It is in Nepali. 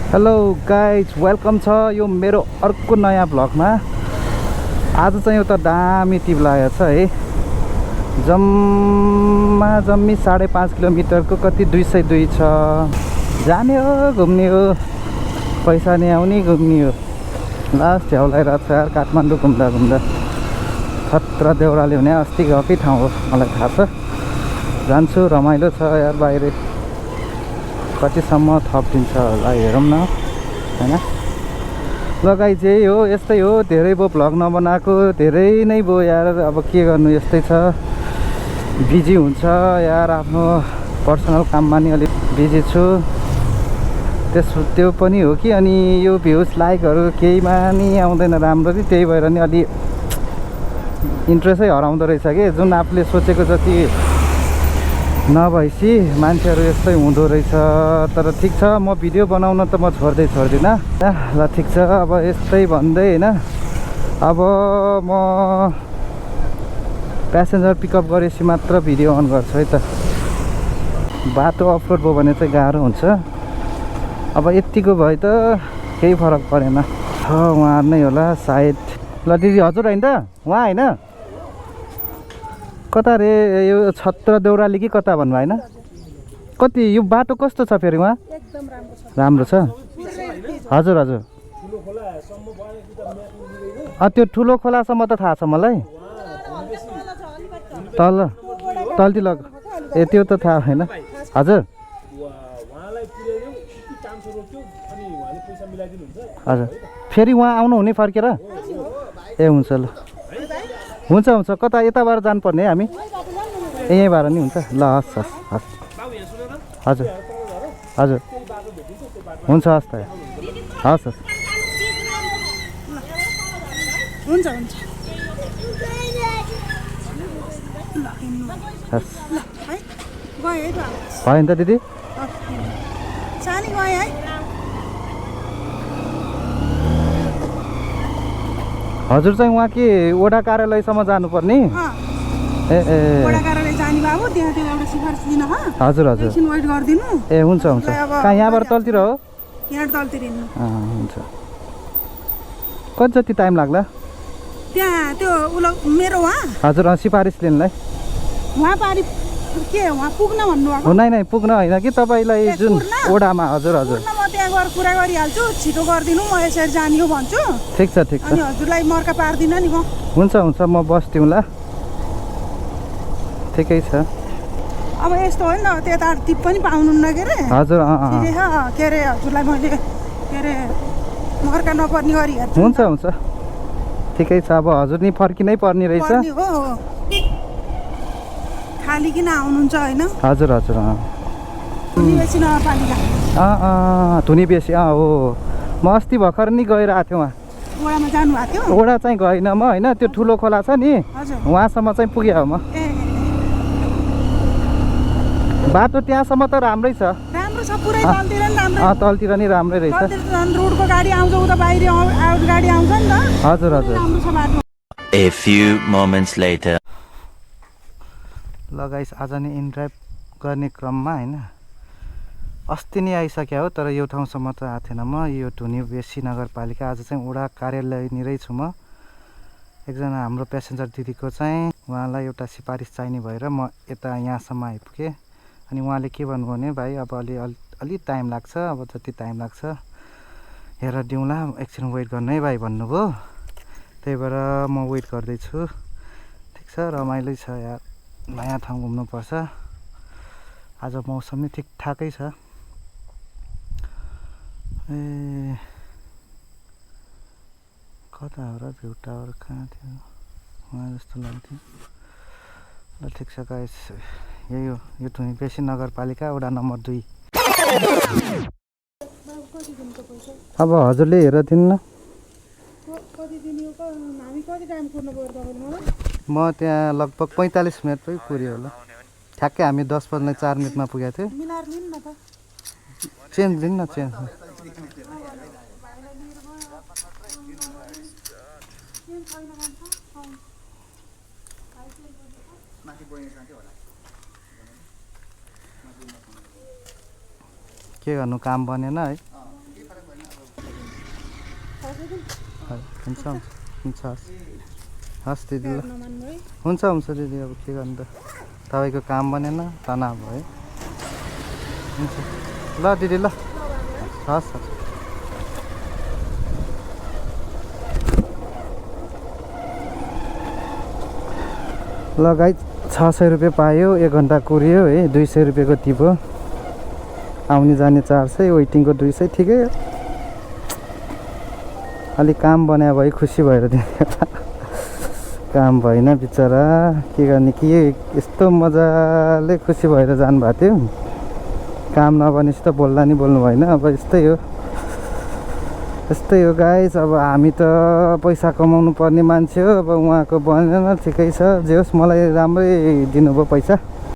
हेलो गाइज वेलकम छ यो मेरो अर्को नयाँ भ्लगमा। आज चाहिँ एउटा दामी टिप लागेको छ है। जम्मी 5.5 किलोमिटरको कति 202 छ। जाने हो घुम्ने हो, पैसा नि आउने घुम्ने हो। लास्ट झ्याउलाइरहेको छ यार काठमाडौँ घुम्दा घुम्दा। खतरा देउराली हुने अस्ति गएकै ठाउँ हो, मलाई थाहा छ। जान्छु, रमाइलो छ यार। बाहिर कतिसम्म थपिन्छ होला हेरौँ न हैन। लगाइ चाहिँ हो, यस्तै हो। धेरै भयो भ्लग नबनाएको, धेरै नै भयो यार। अब के गर्नु, यस्तै छ। बिजी हुन्छ यार, आफ्नो पर्सनल काममा नि अलिक बिजी छु। त्यो पनि हो कि अनि यो भ्युज लाइकहरू केहीमा नि आउँदैन राम्ररी, त्यही भएर नि अलि इन्ट्रेस्टै हराउँदो रहेछ कि। जुन आफूले सोचेको जति नभएपछि मान्छेहरू यस्तै हुँदो रहेछ। तर ठिक छ, म भिडियो बनाउन त म छोड्दिनँ ल। ठिक छ, अब यस्तै भन्दै होइन। अब म प्यासेन्जर पिकअप गरेपछि मात्र भिडियो अन गर्छु है त। बाटो अफरोड भयो भने चाहिँ गाह्रो हुन्छ। अब यतिको भयो त केही फरक परेन। उहाँ नै होला सायद। ल दिदी हजुर होइन त, उहाँ होइन कता रे? यो छत्र देउराली कि कता भन्नु होइन? कति यो बाटो कस्तो छ फेरि उहाँ? एकदम राम्रो छ। हजुर हजुर। त्यो ठुलो खोलासम्म त थाहा छ मलाई। तल्ती लग ए त्यो त थाहा होइन। हजुर हजुर। फेरि उहाँ आउनुहुने फर्केर? ए हुन्छ ल, हुन्छ हुन्छ। कता यताबाट जानुपर्ने है हामी? ए यहीँबाट नि हुन्छ ल। हस् हस् हस्। हजुर हजुर हुन्छ हस् त। हस् हस् हुन्छ हुन्छ। हस् गयो है त? भयो नि त दिदी। सानी गयो है? हजुर चाहिँ उहाँ के वडा कार्यालयसम्म जानुपर्ने? ए ए वडा कार्यालय जाने बाबु, त्यहाँ त्यो एउटा सिफारिस दिन ह। हजुर हजुर। एकछिन वेट गरिदिनु। ए हुन्छ हुन्छ। कहाँ यहाँबाट तलतिर हो? यहाँ तलतिर हिँड्नु। हुन्छ। कति जति टाइम लाग्ला? त्यहाँ त्यो मेरो वहाँ हजुर सिफारिस लिनलाई वहाँ पारि के वहाँ पुग्न भन्नुभएको? नै पुग्न होइन कि तपाईँलाई जुन ओडामा। हजुर हजुर। म त्यहाँ गएर कुरा गरिहाल्छु, छिटो गरिदिनु, म यसरी जाने हो भन्छु। ठिक छ ठिक छ। अनि हजुरलाई मर्का पार्दिनँ नि म। हुन्छ हुन्छ, म बस्दिउँ ल। ठिकै छ। अब यस्तो हो नि त, त्यता टिप पनि पाउनुहुन्न के अरे? हजुर के अरे हजुरलाई मैले के अरे मर्का नपर्ने गरिहाल्छु। हुन्छ हुन्छ ठिकै छ। अब हजुर नि फर्किनै पर्ने रहेछ। खाली किन आउनुहुन्छ होइन? हजुर हजुर। धुनीबेसी नगरपालिका धुनी बेसी हो। म अस्ति भर्खर नि गएर आएको थिएँ। उहाँ ओडामा जानुभएको थियो? ओडा चाहिँ गएन म होइन, त्यो ठुलो खोला छ नि उहाँसम्म चाहिँ पुगेँ म। बाटो त्यहाँसम्म त राम्रै छ। राम्रो छ पुरै, तलतिर नि राम्रो। तलतिर नि राम्रै रहेछ। रोडको गाडी आउँछ, उता बाहिर आउट गाडी आउँछ नि त। हजुर हजुर। राम्रो छ बाटो। A few moments later. ल गाइस, आज नि इनड्राइभ गर्ने क्रममा होइन, अस्ति नै आइसक्यो हो। तर यो ठाउँसम्म त आएको थिएन म। यो धुनीबेसी नगरपालिका। आज चाहिँ वडा कार्यालयनिरै छु म। एकजना हाम्रो प्यासेन्जर दिदीको चाहिँ उहाँलाई एउटा सिफारिस चाहिने भएर म यता यहाँसम्म आइपुगेँ। अनि उहाँले के भन्नुभयो भने, भाइ अब अलि टाइम लाग्छ, अब जति टाइम लाग्छ हेरेर दिउँला, एकछिन वेट गर्नु है भाइ भन्नुभयो। त्यही भएर म वेट गर्दैछु। ठिक छ, रमाइलो छ यार। नयाँ ठाउँ घुम्नुपर्छ। आज मौसम नि ठिकठाकै छ। ए कता हो र भ्यू टावर? कहाँ थियो? उहाँ जस्तो लाग्थ्यो। ल ठिक छ गाइस, यही हो यो धुनीबेसी नगरपालिका वडा नम्बर 2। अब हजुरले हेरेर दिनु न। म त्यहाँ लगभग 45 मिनटमै पुग्यो होला। ठ्याक्कै हामी 10:04 मिनटमा पुगेको थियौँ। चेन्ज दिनु न, चेन्ज। के गर्नु, काम बनेन है। हुन्छ हुन्छ हस् दिदी ल नमान्नु है हुन्छ हुन्छ दिदी अब के गर्नु त तपाईँको काम बनेन तनाव भयो हुन्छ ल दिदी ल हस् हस् ल गाई 600 रुपियाँ पायो 1 घन्टा कुरियो है 200 रुपियाँको टिप्यो आउने जाने 400 वेटिङको 200 ठिकै हो अलि काम बनायो भए खुसी भएर काम भएन बिचरा के गर्ने के यस्तो मजाले खुसी भएर जानुभएको थियो काम नबनेपछि त बोल्दा नि बोल्नु भएन अब यस्तै हो गाइस अब हामी त पैसा कमाउनु पर्ने मान्छे हो अब उहाँको बनेन ठिकै छ जे होस् मलाई राम्रै दिनुभयो पैसा